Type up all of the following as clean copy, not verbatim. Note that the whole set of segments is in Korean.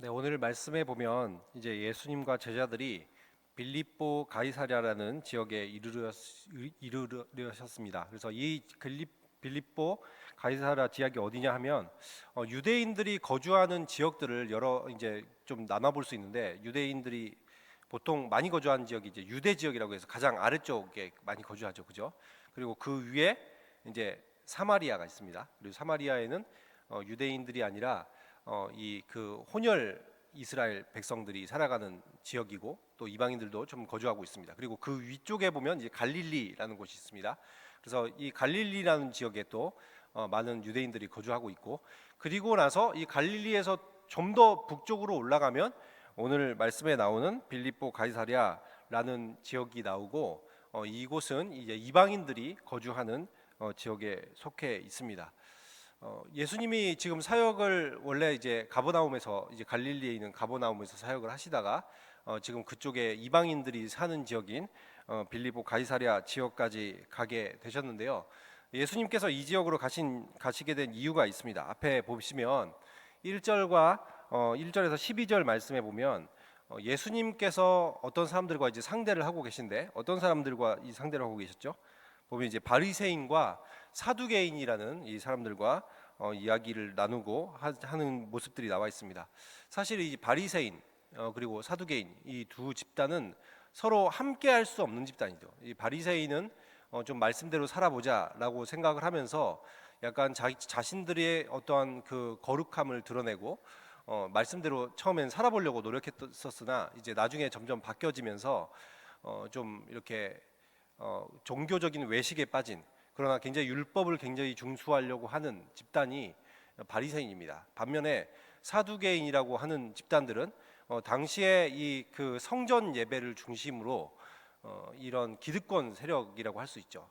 네, 오늘 말씀에 보면 이제 예수님과 제자들이 빌립보 가이사랴라는 지역에 이르르셨습니다. 그래서 이 빌립보 가이사랴 지역이 어디냐 하면 유대인들이 거주하는 지역들을 여러 이제 좀 나눠 볼 수 있는데, 유대인들이 보통 많이 거주하는 지역이 이제 유대 지역이라고 해서 가장 아래쪽에 많이 거주하죠, 그죠? 그리고 그 위에 이제 사마리아가 있습니다. 그리고 사마리아에는 유대인들이 아니라 이 그 혼혈 이스라엘 백성들이 살아가는 지역이고, 또 이방인들도 좀 거주하고 있습니다. 그리고 그 위쪽에 보면 이제 갈릴리라는 곳이 있습니다. 그래서 이 갈릴리라는 지역에 또 많은 유대인들이 거주하고 있고, 그리고 나서 이 갈릴리에서 좀 더 북쪽으로 올라가면 오늘 말씀에 나오는 빌립보 가이사랴라는 지역이 나오고, 이곳은 이제 이방인들이 거주하는 지역에 속해 있습니다. 예수님이 지금 사역을 원래 이제 가버나움에서, 이제 갈릴리에 있는 가버나움에서 사역을 하시다가 지금 그쪽에 이방인들이 사는 지역인 빌립보 가이사랴 지역까지 가게 되셨는데요. 예수님께서 이 지역으로 가시게 된 이유가 있습니다. 앞에 보시면 1절과 1절에서 12절 말씀에 보면 예수님께서 어떤 사람들과 이제 상대를 하고 계신데, 어떤 사람들과 이 상대를 하고 계셨죠? 보면 이제 바리새인과 사두개인이라는 이 사람들과 이야기를 나누고 하는 모습들이 나와 있습니다. 사실 이 바리새인 그리고 사두개인, 이 두 집단은 서로 함께 할 수 없는 집단이죠. 이 바리새인은 좀 말씀대로 살아보자라고 생각을 하면서 약간 자신들의 어떠한 그 거룩함을 드러내고 말씀대로 처음엔 살아보려고 노력했었으나 이제 나중에 점점 바뀌어지면서 좀 이렇게 종교적인 외식에 빠진, 그러나 굉장히 율법을 굉장히 중수하려고 하는 집단이 바리새인입니다. 반면에 사두개인이라고 하는 집단들은 당시에 이 그 성전 예배를 중심으로 이런 기득권 세력이라고 할 수 있죠.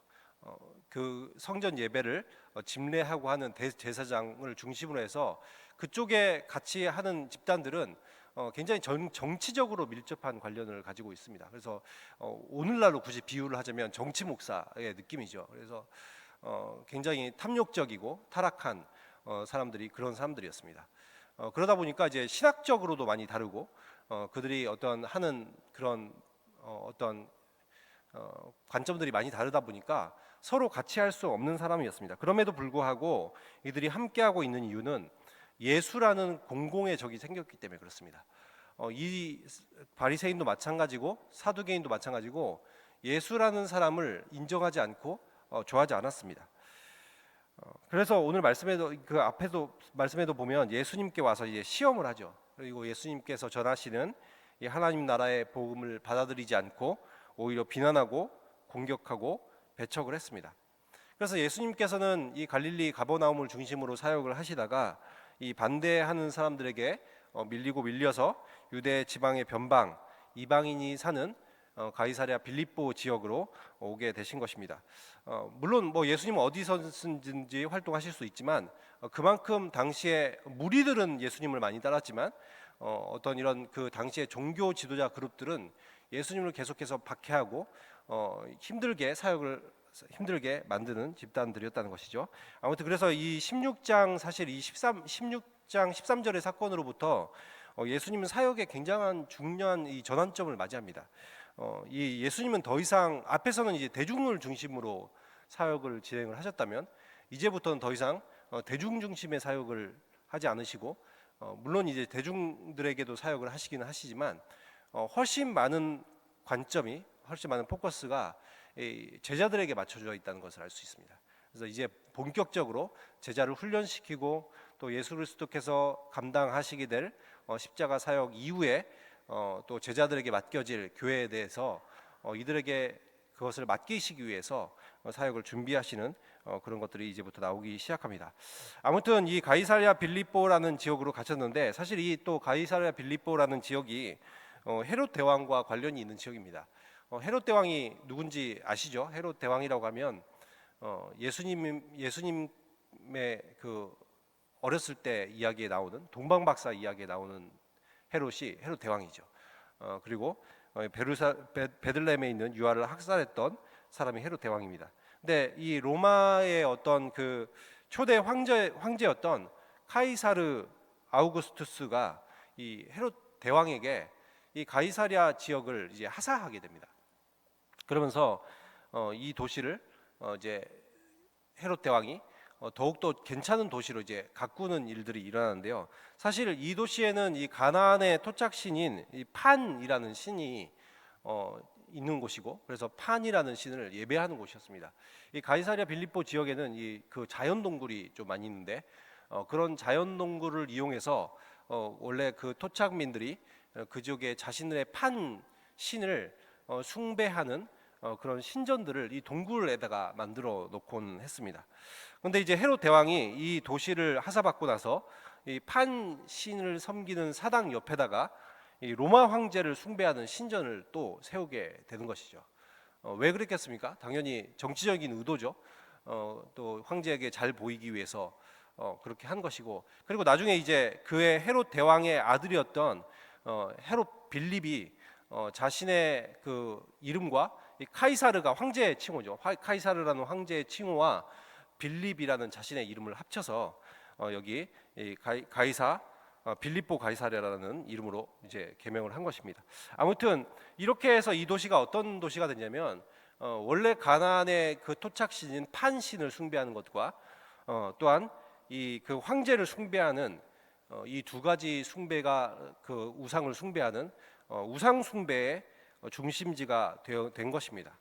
그 성전 예배를 집례하고 하는 대제사장을 중심으로 해서 그쪽에 같이 하는 집단들은 굉장히 정치적으로 밀접한 관련을 가지고 있습니다. 그래서 오늘날로 굳이 비유를 하자면 정치 목사의 느낌이죠. 그래서 굉장히 탐욕적이고 타락한 사람들이 그런 사람들이었습니다. 그러다 보니까 이제 신학적으로도 많이 다르고 그들이 어떤 하는 그런 어떤 관점들이 많이 다르다 보니까 서로 같이 할 수 없는 사람이었습니다. 그럼에도 불구하고 이들이 함께하고 있는 이유는 예수라는 공공의 적이 생겼기 때문에 그렇습니다. 이 바리새인도 마찬가지고 사두개인도 마찬가지고 예수라는 사람을 인정하지 않고 좋아하지 않았습니다. 그래서 오늘 말씀에도, 그 앞에도 말씀에도 보면 예수님께 와서 이제 시험을 하죠. 그리고 예수님께서 전하시는 이 하나님 나라의 복음을 받아들이지 않고 오히려 비난하고 공격하고 배척을 했습니다. 그래서 예수님께서는 이 갈릴리 가버나움을 중심으로 사역을 하시다가 이 반대하는 사람들에게 밀리고 밀려서 유대 지방의 변방, 이방인이 사는 가이사랴 빌립보 지역으로 오게 되신 것입니다. 물론 뭐 예수님은 어디서든지 활동하실 수 있지만 그만큼 당시에 무리들은 예수님을 많이 따랐지만 어떤 이런 그 당시의 종교 지도자 그룹들은 예수님을 계속해서 박해하고 힘들게 사역을 힘들게 만드는 집단들이었다는 것이죠. 아무튼 그래서 이 16장, 사실 이 16장 13절의 사건으로부터 예수님은 사역에 굉장한 중요한 이 전환점을 맞이합니다. 이 예수님은 더 이상, 앞에서는 이제 대중을 중심으로 사역을 진행을 하셨다면 이제부터는 더 이상 대중 중심의 사역을 하지 않으시고, 물론 이제 대중들에게도 사역을 하시기는 하시지만 훨씬 많은 관점이, 훨씬 많은 포커스가 제자들에게 맞춰져 있다는 것을 알 수 있습니다. 그래서 이제 본격적으로 제자를 훈련시키고 또 예수 그리스도께서 감당하시게 될 십자가 사역 이후에 또 제자들에게 맡겨질 교회에 대해서 이들에게 그것을 맡기시기 위해서 사역을 준비하시는 그런 것들이 이제부터 나오기 시작합니다. 아무튼 이 가이사랴 빌립보라는 지역으로 가셨는데, 사실 이 또 가이사랴 빌립보라는 지역이 헤롯 대왕과 관련이 있는 지역입니다. 헤롯 대왕이 누군지 아시죠? 헤롯 대왕이라고 하면 예수님의 그 어렸을 때 이야기에 나오는, 동방박사 이야기에 나오는 헤롯이 헤롯 대왕이죠. 그리고 베들레헴에 있는 유아를 학살했던 사람이 헤롯 대왕입니다. 근데 이 로마의 어떤 그 초대 황제였던 카이사르 아우구스투스가 이 헤롯 대왕에게 이 가이사랴 지역을 이제 하사하게 됩니다. 그러면서 이 도시를 이제 헤롯 대왕이 더욱더 괜찮은 도시로 이제 가꾸는 일들이 일어나는데요. 사실 이 도시에는 이 가나안의 토착신인 이 판이라는 신이 있는 곳이고, 그래서 판이라는 신을 예배하는 곳이었습니다. 이 가이사랴 빌립보 지역에는 이 그 자연 동굴이 좀 많이 있는데, 그런 자연 동굴을 이용해서 원래 그 토착민들이 그 지역에 자신의 판 신을 숭배하는 그런 신전들을 이 동굴에다가 만들어 놓곤 했습니다. 그런데 이제 헤롯 대왕이 이 도시를 하사받고 나서 이 판 신을 섬기는 사당 옆에다가 이 로마 황제를 숭배하는 신전을 또 세우게 되는 것이죠. 왜 그랬겠습니까? 당연히 정치적인 의도죠. 또 황제에게 잘 보이기 위해서 그렇게 한 것이고, 그리고 나중에 이제 그의 헤롯 대왕의 아들이었던 헤롯 빌립이 자신의 그 이름과 이 카이사르가 황제의 칭호죠. 카이사르라는 황제의 칭호와 빌립이라는 자신의 이름을 합쳐서 여기 이 가이사 빌립보 가이사랴라는 이름으로 이제 개명을 한 것입니다. 아무튼 이렇게 해서 이 도시가 어떤 도시가 됐냐면 원래 가나안의 그 토착신인 판신을 숭배하는 것과 또한 이 그 황제를 숭배하는 이 두 가지 숭배가 그 우상을 숭배하는 우상 숭배의 중심지가 된 것입니다.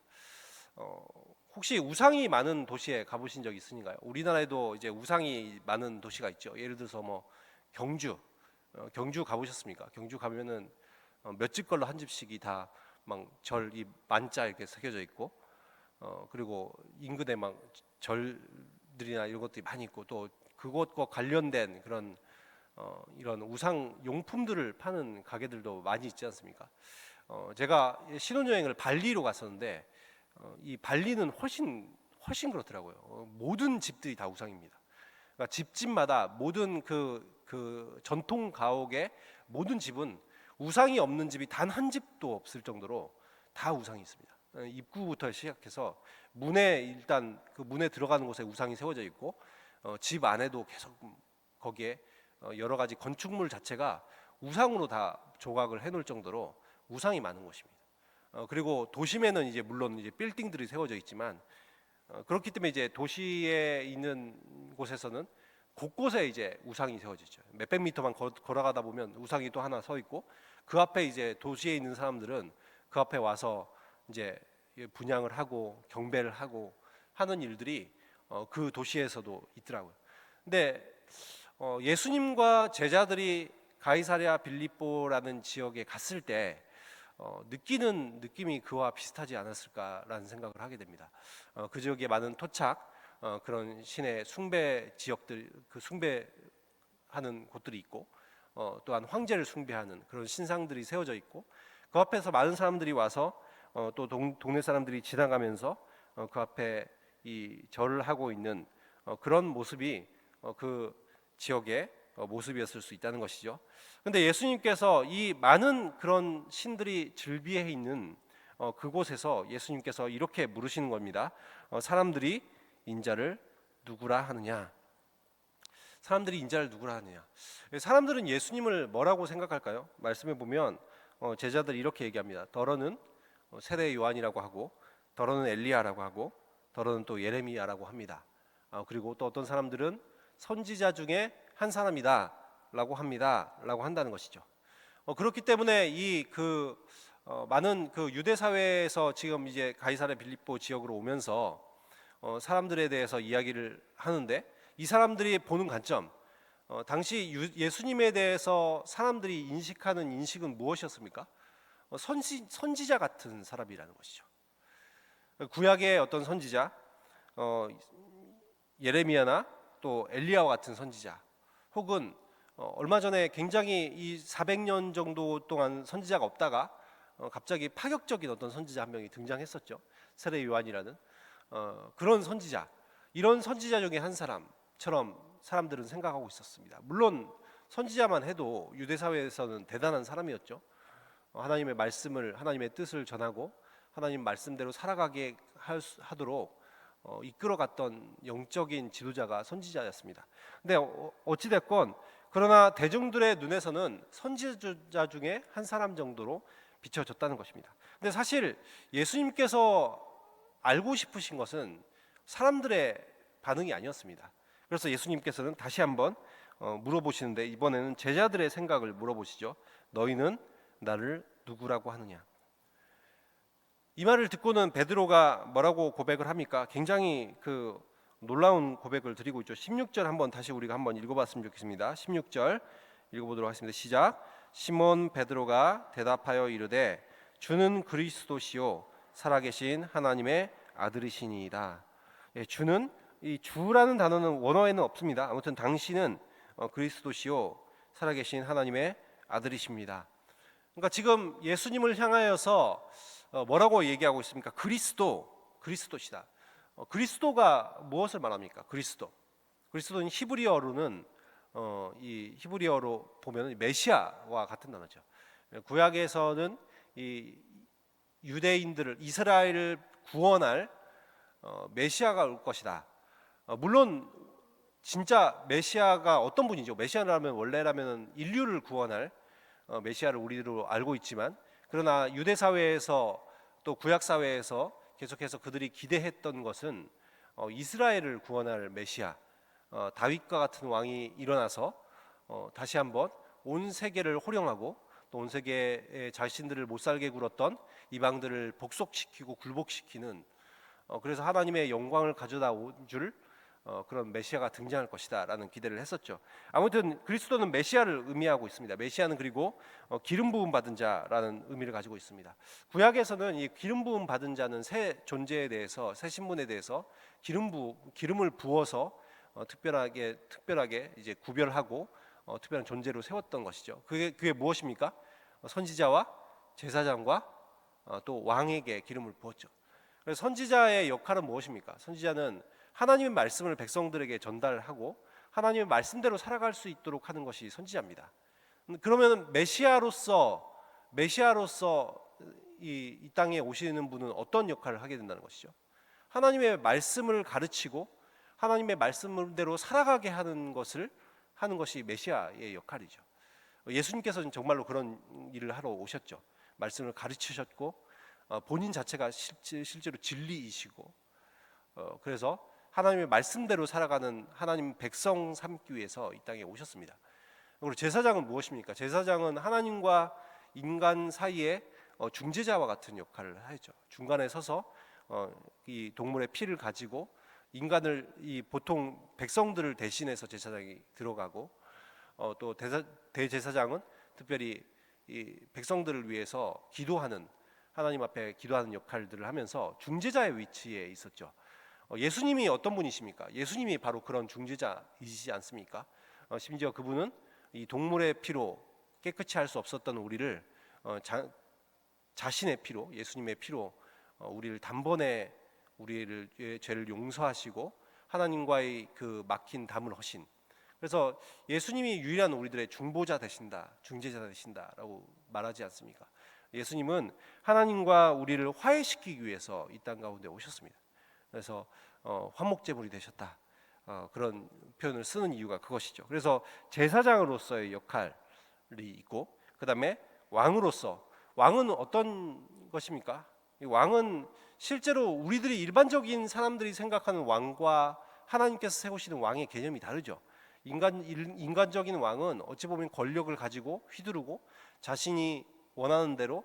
혹시 우상이 많은 도시에 가보신 적 있으신가요? 우리나라에도 이제 우상이 많은 도시가 있죠. 예를 들어서 뭐 경주 가보셨습니까? 경주 가면은 몇 집 걸로 한 집씩이 다 막 절이 만자 이렇게 새겨져 있고, 그리고 인근에 막 절들이나 이런 것들이 많이 있고, 또 그것과 관련된 그런 이런 우상 용품들을 파는 가게들도 많이 있지 않습니까? 제가 신혼여행을 발리로 갔었는데 이 발리는 훨씬 그렇더라고요. 모든 집들이 다 우상입니다. 그러니까 집집마다 모든 그 전통 가옥의 모든 집은 우상이 없는 집이 단 한 집도 없을 정도로 다 우상이 있습니다. 입구부터 시작해서 문에 일단 그 문에 들어가는 곳에 우상이 세워져 있고, 집 안에도 계속 거기에 여러 가지 건축물 자체가 우상으로 다 조각을 해놓을 정도로 우상이 많은 곳입니다. 그리고 도심에는 이제 물론 이제 빌딩들이 세워져 있지만 그렇기 때문에 이제 도시에 있는 곳에서는 곳곳에 이제 우상이 세워지죠. 몇백 미터만 걸어가다 보면 우상이 또 하나 서 있고, 그 앞에 이제 도시에 있는 사람들은 그 앞에 와서 이제 분향을 하고 경배를 하고 하는 일들이 그 도시에서도 있더라고요. 근데 예수님과 제자들이 가이사랴 빌립보라는 지역에 갔을 때 느끼는 느낌이 그와 비슷하지 않았을까라는 생각을 하게 됩니다. 그 지역에 많은 토착 그런 신의 숭배 지역들, 그 숭배하는 곳들이 있고, 또한 황제를 숭배하는 그런 신상들이 세워져 있고, 그 앞에서 많은 사람들이 와서 또 동네 사람들이 지나가면서 그 앞에 이 절을 하고 있는 그런 모습이 그 지역의 모습이었을 수 있다는 것이죠. 그런데 예수님께서 이 많은 그런 신들이 즐비해 있는 그곳에서 예수님께서 이렇게 물으시는 겁니다. 사람들이 인자를 누구라 하느냐? 사람들이 인자를 누구라 하느냐? 사람들은 예수님을 뭐라고 생각할까요? 말씀해 보면 제자들이 이렇게 얘기합니다. 더러는 세례 요한이라고 하고, 더러는 엘리야라고 하고, 더러는 또 예레미야라고 합니다. 그리고 또 어떤 사람들은 선지자 중에 한 사람이다라고 합니다라고 한다는 것이죠. 그렇기 때문에 이 많은 그 유대 사회에서 지금 이제 가이사랴 빌립보 지역으로 오면서 사람들에 대해서 이야기를 하는데, 이 사람들이 보는 관점, 당시 예수님에 대해서 사람들이 인식하는 인식은 무엇이었습니까? 선지자 같은 사람이라는 것이죠. 구약의 어떤 선지자, 예레미야나 또 엘리야와 같은 선지자, 혹은 얼마 전에 굉장히 이 400년 정도 동안 선지자가 없다가 갑자기 파격적인 어떤 선지자 한 명이 등장했었죠. 세례 요한이라는 그런 선지자, 이런 선지자 중에 한 사람처럼 사람들은 생각하고 있었습니다. 물론 선지자만 해도 유대 사회에서는 대단한 사람이었죠. 하나님의 말씀을, 하나님의 뜻을 전하고 하나님 말씀대로 살아가게 하도록 이끌어갔던 영적인 지도자가 선지자였습니다. 근데 어찌됐건 그러나 대중들의 눈에서는 선지자 중에 한 사람 정도로 비춰졌다는 것입니다. 근데 사실 예수님께서 알고 싶으신 것은 사람들의 반응이 아니었습니다. 그래서 예수님께서는 다시 한번 물어보시는데, 이번에는 제자들의 생각을 물어보시죠. 너희는 나를 누구라고 하느냐? 이 말을 듣고는 베드로가 뭐라고 고백을 합니까? 굉장히 놀라운 고백을 드리고 있죠. 16절 한번 다시 우리가 한번 읽어봤으면 좋겠습니다. 16절 읽어보도록 하겠습니다. 시작. 시몬 베드로가 대답하여 이르되 주는 그리스도시요 살아계신 하나님의 아들이시니이다. 주는, 이 주라는 단어는 원어에는 없습니다. 아무튼 당신은 그리스도시요 살아계신 하나님의 아들이십니다. 그러니까 지금 예수님을 향하여서 뭐라고 얘기하고 있습니까? 그리스도시다. 그리스도가 무엇을 말합니까? 그리스도는 히브리어로는 이 히브리어로 보면 메시아와 같은 단어죠. 구약에서는 이 유대인들을, 이스라엘을 구원할 메시아가 올 것이다. 물론 진짜 메시아가 어떤 분이죠? 메시아라면 원래라면 인류를 구원할 메시아를 우리로 알고 있지만, 그러나 유대 사회에서 또 구약 사회에서 계속해서 그들이 기대했던 것은 이스라엘을 구원할 메시아, 다윗과 같은 왕이 일어나서 다시 한번 온 세계를 호령하고 또 온 세계에 자신들을 못 살게 굴었던 이방들을 복속시키고 굴복시키는, 그래서 하나님의 영광을 가져다 온 줄 그런 메시아가 등장할 것이다 라는 기대를 했었죠. 아무튼 그리스도는 메시아를 의미하고 있습니다. 메시아는 그리고 기름 부음 받은 자라는 의미를 가지고 있습니다. 구약에서는 이 기름 부음 받은 자는 새 존재에 대해서, 새 신분에 대해서 기름을 부어서 특별하게 이제 구별하고 특별한 존재로 세웠던 것이죠. 그게 무엇입니까? 선지자와 제사장과 또 왕에게 기름을 부었죠. 그래서 선지자의 역할은 무엇입니까? 선지자는 하나님의 말씀을 백성들에게 전달하고 하나님의 말씀대로 살아갈 수 있도록 하는 것이 선지자입니다. 그러면 메시아로서 이 땅에 오시는 분은 어떤 역할을 하게 된다는 것이죠? 하나님의 말씀을 가르치고 하나님의 말씀대로 살아가게 하는 것이 메시아의 역할이죠. 예수님께서는 정말로 그런 일을 하러 오셨죠. 말씀을 가르치셨고 본인 자체가 실제로 진리이시고, 그래서 하나님의 말씀대로 살아가는 하나님 백성 삼기 위해서 이 땅에 오셨습니다. 그리고 제사장은 무엇입니까? 제사장은 하나님과 인간 사이에 중재자와 같은 역할을 하죠. 중간에 서서 이 동물의 피를 가지고 인간을, 이 보통 백성들을 대신해서 제사장이 들어가고, 또 대제사장은 특별히 이 백성들을 위해서 기도하는, 하나님 앞에 기도하는 역할들을 하면서 중재자의 위치에 있었죠. 예수님이 어떤 분이십니까? 예수님이 바로 그런 중재자이시지 않습니까? 심지어 그분은 이 동물의 피로 깨끗이 할 수 없었던 우리를 자신의 피로, 예수님의 피로 우리를 단번에 우리의 죄를 용서하시고 하나님과의 그 막힌 담을 허신, 그래서 예수님이 유일한 우리들의 중보자 되신다, 중재자 되신다라고 말하지 않습니까? 예수님은 하나님과 우리를 화해시키기 위해서 이 땅 가운데 오셨습니다. 그래서 화목제물이 되셨다, 그런 표현을 쓰는 이유가 그것이죠. 그래서 제사장으로서의 역할이 있고, 그 다음에 왕은 어떤 것입니까? 이 왕은 실제로 우리들이 일반적인 사람들이 생각하는 왕과 하나님께서 세우시는 왕의 개념이 다르죠. 인간적인 왕은 어찌 보면 권력을 가지고 휘두르고 자신이 원하는 대로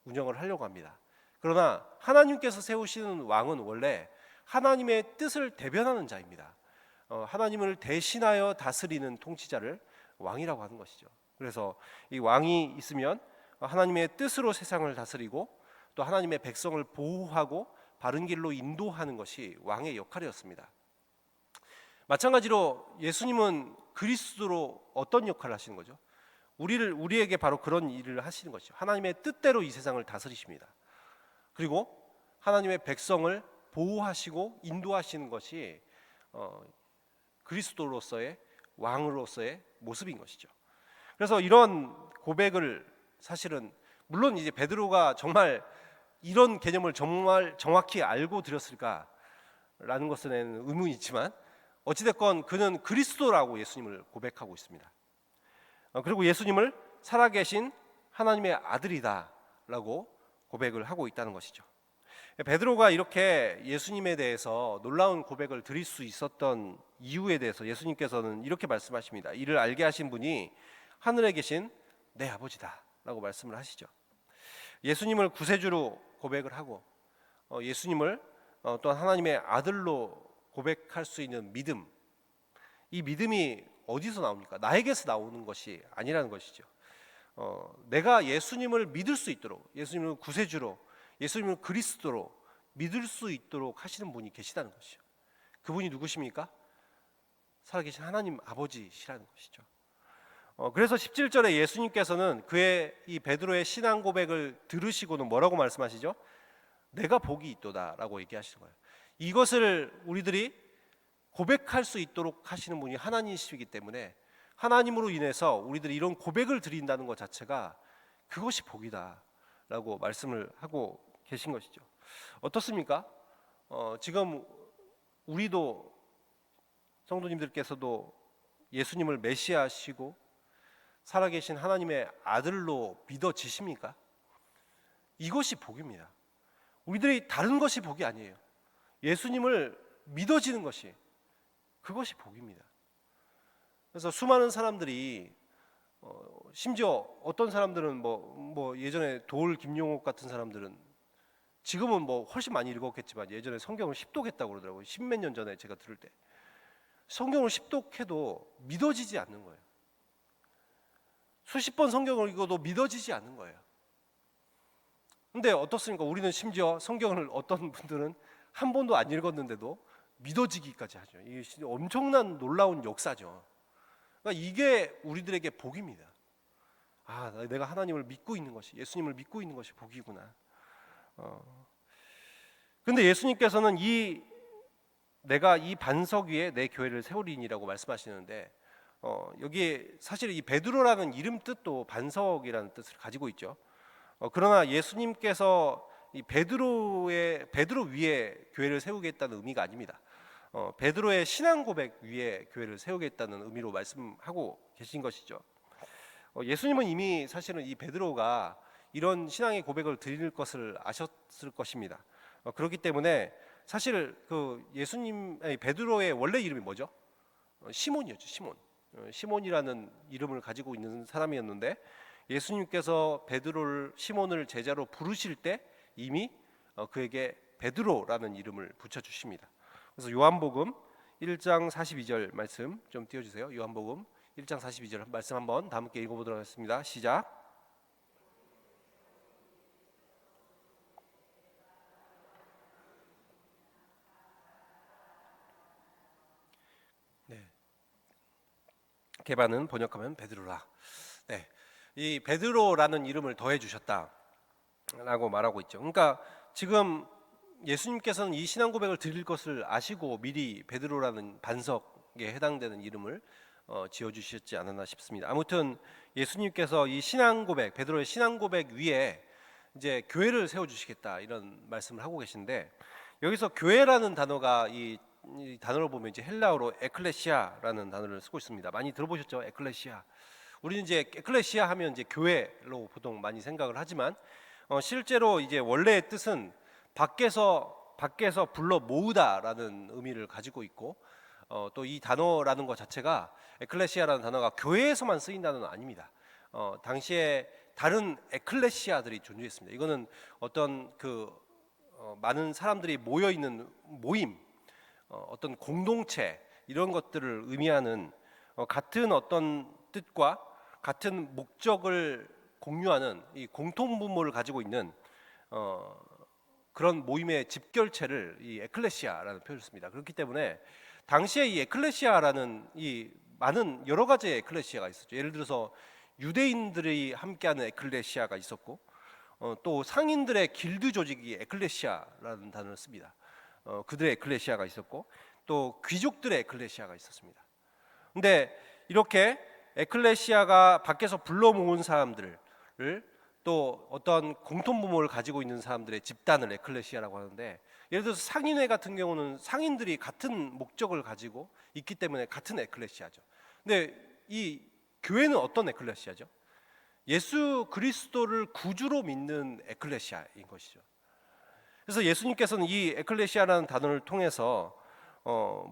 운영을 하려고 합니다. 그러나 하나님께서 세우시는 왕은 원래 하나님의 뜻을 대변하는 자입니다. 하나님을 대신하여 다스리는 통치자를 왕이라고 하는 것이죠. 그래서 이 왕이 있으면 하나님의 뜻으로 세상을 다스리고 또 하나님의 백성을 보호하고 바른 길로 인도하는 것이 왕의 역할이었습니다. 마찬가지로 예수님은 그리스도로 어떤 역할을 하시는 거죠? 우리에게 바로 그런 일을 하시는 것이죠. 하나님의 뜻대로 이 세상을 다스리십니다. 그리고 하나님의 백성을 보호하시고 인도하시는 것이 그리스도로서의 왕으로서의 모습인 것이죠. 그래서 이런 고백을 사실은, 물론 이제 베드로가 정말 이런 개념을 정말 정확히 알고 드렸을까라는 것은 의문이 있지만 어찌됐건 그는 그리스도라고 예수님을 고백하고 있습니다. 그리고 예수님을 살아계신 하나님의 아들이다라고 고백을 하고 있다는 것이죠. 베드로가 이렇게 예수님에 대해서 놀라운 고백을 드릴 수 있었던 이유에 대해서 예수님께서는 이렇게 말씀하십니다. 이를 알게 하신 분이 하늘에 계신 내 아버지다라고 말씀을 하시죠. 예수님을 구세주로 고백을 하고 예수님을 또한 하나님의 아들로 고백할 수 있는 믿음, 이 믿음이 어디서 나옵니까? 나에게서 나오는 것이 아니라는 것이죠. 내가 예수님을 믿을 수 있도록, 예수님을 구세주로, 예수님을 그리스도로 믿을 수 있도록 하시는 분이 계시다는 것이죠. 그분이 누구십니까? 살아계신 하나님 아버지시라는 것이죠. 그래서 17절에 예수님께서는 그의 이 베드로의 신앙 고백을 들으시고는 뭐라고 말씀하시죠? 내가 복이 있도다라고 얘기하시는 거예요. 이것을 우리들이 고백할 수 있도록 하시는 분이 하나님이시기 때문에 하나님으로 인해서 우리들이 이런 고백을 드린다는 것 자체가 그것이 복이다라고 말씀을 하고 계신 것이죠. 어떻습니까? 지금 우리도 성도님들께서도 예수님을 메시아시고 살아계신 하나님의 아들로 믿어지십니까? 이것이 복입니다. 우리들이 다른 것이 복이 아니에요. 예수님을 믿어지는 것이, 그것이 복입니다. 그래서 수많은 사람들이 심지어 어떤 사람들은 뭐 예전에 도울 김용옥 같은 사람들은 지금은 뭐 훨씬 많이 읽었겠지만 예전에 성경을 십독했다고 그러더라고요. 십몇 년 전에 제가 들을 때 성경을 십독해도 믿어지지 않는 거예요. 수십 번 성경을 읽어도 믿어지지 않는 거예요. 근데 어떻습니까? 우리는 심지어 성경을 어떤 분들은 한 번도 안 읽었는데도 믿어지기까지 하죠. 이게 엄청난 놀라운 역사죠. 그러니까 이게 우리들에게 복입니다. 내가 하나님을 믿고 있는 것이, 예수님을 믿고 있는 것이 복이구나. 근데 예수님께서는 내가 이 반석 위에 내 교회를 세우리니라고 말씀하시는데 여기에 사실 이 베드로라는 이름 뜻도 반석이라는 뜻을 가지고 있죠. 그러나 예수님께서 이 베드로 위에 교회를 세우겠다는 의미가 아닙니다. 베드로의 신앙 고백 위에 교회를 세우겠다는 의미로 말씀하고 계신 것이죠. 예수님은 이미 사실은 이 베드로가 이런 신앙의 고백을 드릴 것을 아셨을 것입니다. 그렇기 때문에 사실 베드로의 원래 이름이 뭐죠? 시몬이었죠. 시몬이라는 이름을 가지고 있는 사람이었는데 예수님께서 시몬을 제자로 부르실 때 이미 그에게 베드로라는 이름을 붙여주십니다. 그래서 요한복음 1장 42절 말씀 좀 띄워주세요. 요한복음 1장 42절 말씀 한번 다 함께 읽어보도록 하겠습니다. 시작. 네. 개반은 번역하면 베드로라. 네. 이 베드로라는 이름을 더해 주셨다라고 말하고 있죠. 그러니까 지금 예수님께서는 이 신앙 고백을 드릴 것을 아시고 미리 베드로라는 반석에 해당되는 이름을 지어 주셨지 않았나 싶습니다. 아무튼 예수님께서 이 신앙 고백, 베드로의 신앙 고백 위에 이제 교회를 세워 주시겠다 이런 말씀을 하고 계신데 여기서 교회라는 단어가 이 단어를 보면 이제 헬라어로 에클레시아라는 단어를 쓰고 있습니다. 많이 들어보셨죠? 에클레시아. 우리는 이제 에클레시아 하면 이제 교회로 보통 많이 생각을 하지만 실제로 이제 원래의 뜻은 밖에서 불러 모으다라는 의미를 가지고 있고 또 이 단어라는 것 자체가 에클레시아라는 단어가 교회에서만 쓰인다는 건 아닙니다. 당시에 다른 에클레시아들이 존재했습니다. 이거는 어떤 많은 사람들이 모여 있는 모임, 어떤 공동체 이런 것들을 의미하는 같은 어떤 뜻과 같은 목적을 공유하는 이 공통분모를 가지고 있는 그런 모임의 집결체를 이 에클레시아라는 표현을 씁니다. 그렇기 때문에 당시에 이 에클레시아라는 이 많은 여러 가지의 에클레시아가 있었죠. 예를 들어서 유대인들이 함께하는 에클레시아가 있었고 또 상인들의 길드 조직이 에클레시아라는 단어를 씁니다. 그들의 에클레시아가 있었고 또 귀족들의 에클레시아가 있었습니다. 근데 이렇게 에클레시아가 밖에서 불러 모은 사람들을 또 어떤 공통분모를 가지고 있는 사람들의 집단을 에클레시아라고 하는데 예를 들어서 상인회 같은 경우는 상인들이 같은 목적을 가지고 있기 때문에 같은 에클레시아죠. 근데 이 교회는 어떤 에클레시아죠? 예수 그리스도를 구주로 믿는 에클레시아인 것이죠. 그래서 예수님께서는 이 에클레시아라는 단어를 통해서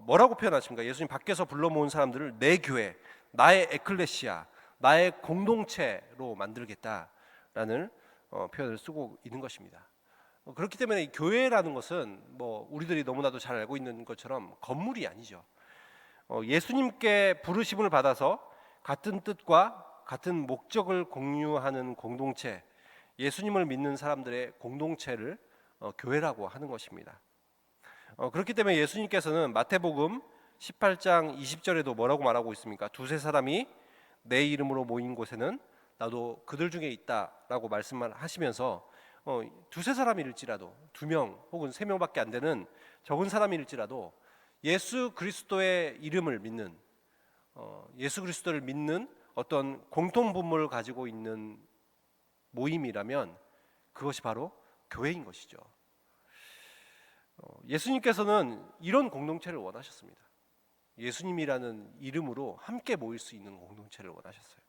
뭐라고 표현하십니까? 예수님 밖에서 불러 모은 사람들을 내 교회, 나의 에클레시아, 나의 공동체로 만들겠다라는 표현을 쓰고 있는 것입니다. 그렇기 때문에 이 교회라는 것은 뭐 우리들이 너무나도 잘 알고 있는 것처럼 건물이 아니죠. 예수님께 부르심을 받아서 같은 뜻과 같은 목적을 공유하는 공동체, 예수님을 믿는 사람들의 공동체를 교회라고 하는 것입니다. 그렇기 때문에 예수님께서는 마태복음 18장 20절에도 뭐라고 말하고 있습니까? 두세 사람이 내 이름으로 모인 곳에는 나도 그들 중에 있다라고 말씀을 하시면서 두세 사람일지라도 2명 혹은 3명밖에 안 되는 적은 사람일지라도 예수 그리스도의 이름을 믿는 예수 그리스도를 믿는 어떤 공통 분모를 가지고 있는 모임이라면 그것이 바로 교회인 것이죠. 예수님께서는 이런 공동체를 원하셨습니다. 예수님이라는 이름으로 함께 모일 수 있는 공동체를 원하셨어요.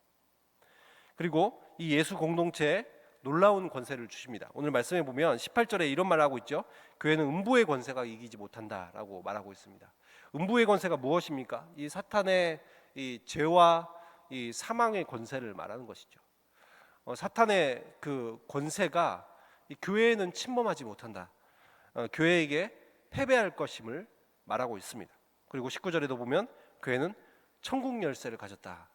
그리고 이 예수 공동체에 놀라운 권세를 주십니다. 오늘 말씀해 보면 18절에 이런 말을 하고 있죠. 교회는 음부의 권세가 이기지 못한다라고 말하고 있습니다. 음부의 권세가 무엇입니까? 이 사탄의 이 죄와 이 사망의 권세를 말하는 것이죠. 사탄의 그 권세가 이 교회에는 침범하지 못한다. 교회에게 패배할 것임을 말하고 있습니다. 그리고 19절에도 보면 교회는 천국 열쇠를 가졌다.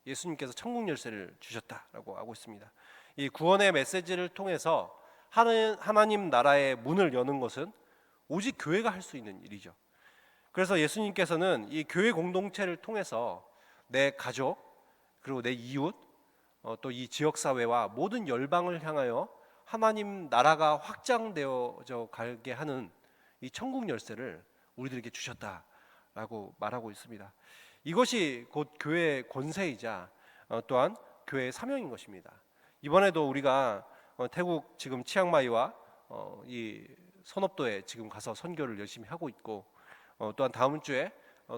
예수님께서 천국 열쇠를 주셨다라고 하고 있습니다. 이 구원의 메시지를 통해서 하나님 나라의 문을 여는 것은 오직 교회가 할 수 있는 일이죠. 그래서 예수님께서는 이 교회 공동체를 통해서 내 가족 그리고 내 이웃 또 이 지역 사회와 모든 열방을 향하여 하나님 나라가 확장되어져 가게 하는 이 천국 열쇠를 우리들에게 주셨다라고 말하고 있습니다. 이것이 곧 교회의 권세이자 또한 교회의 사명인 것입니다. 이번에도 우리가 태국 지금 치앙마이와 이 선업도에 지금 가서 선교를 열심히 하고 있고 또한 다음 주에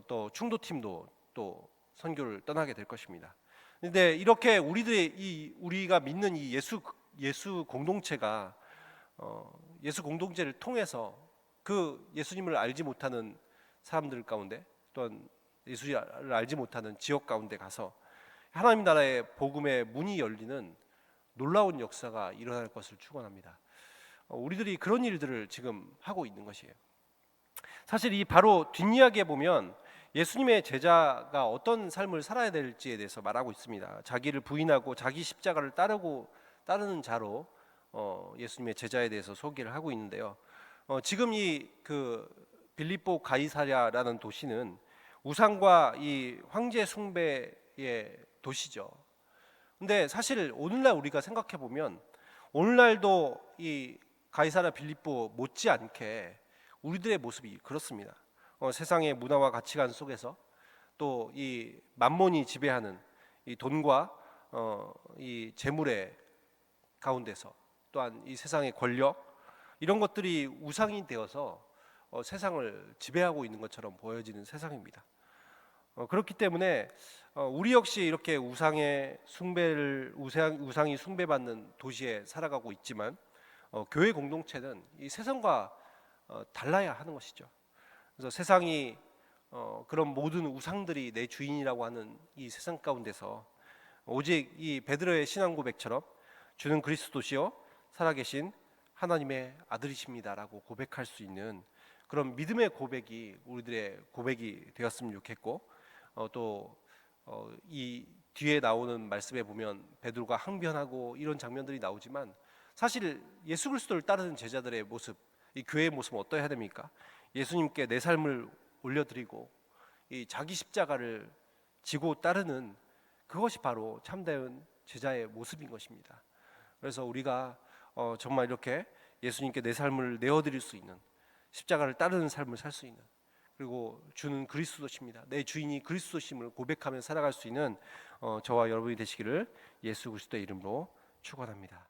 또 충도팀도 또 선교를 떠나게 될 것입니다. 그런데 이렇게 우리가 믿는 이 예수 공동체가 예수 공동체를 통해서 그 예수님을 알지 못하는 사람들 가운데 또한 예수를 알지 못하는 지역 가운데 가서 하나님 나라의 복음의 문이 열리는 놀라운 역사가 일어날 것을 축원합니다. 우리들이 그런 일들을 지금 하고 있는 것이에요. 사실 이 바로 뒷이야기에 보면 예수님의 제자가 어떤 삶을 살아야 될지에 대해서 말하고 있습니다. 자기를 부인하고 자기 십자가를 따르는 자로 예수님의 제자에 대해서 소개를 하고 있는데요. 지금 이 그 빌립보 가이사랴라는 도시는 우상과 이 황제 숭배의 도시죠. 근데 사실 오늘날 우리가 생각해 보면 오늘날도 이 가이사랴 빌립보 못지않게 우리들의 모습이 그렇습니다. 세상의 문화와 가치관 속에서 또 이 만몬이 지배하는 이 돈과 이 재물의 가운데서 또한 이 세상의 권력 이런 것들이 우상이 되어서 세상을 지배하고 있는 것처럼 보여지는 세상입니다. 그렇기 때문에 우리 역시 이렇게 우상이 숭배받는 도시에 살아가고 있지만 교회 공동체는 이 세상과 달라야 하는 것이죠. 그래서 세상이 그런 모든 우상들이 내 주인이라고 하는 이 세상 가운데서 오직 이 베드로의 신앙 고백처럼 주는 그리스도시요 살아계신 하나님의 아들이십니다라고 고백할 수 있는 그런 믿음의 고백이 우리들의 고백이 되었으면 좋겠고 또 이 뒤에 나오는 말씀에 보면 베드로가 항변하고 이런 장면들이 나오지만 사실 예수 그리스도를 따르는 제자들의 모습, 이 교회의 모습은 어떠해야 됩니까? 예수님께 내 삶을 올려드리고 이 자기 십자가를 지고 따르는 그것이 바로 참된 제자의 모습인 것입니다. 그래서 우리가 정말 이렇게 예수님께 내 삶을 내어드릴 수 있는 십자가를 따르는 삶을 살 수 있는 그리고 주는 그리스도십니다. 내 주인이 그리스도심을 고백하며 살아갈 수 있는 저와 여러분이 되시기를 예수 그리스도의 이름으로 축원합니다.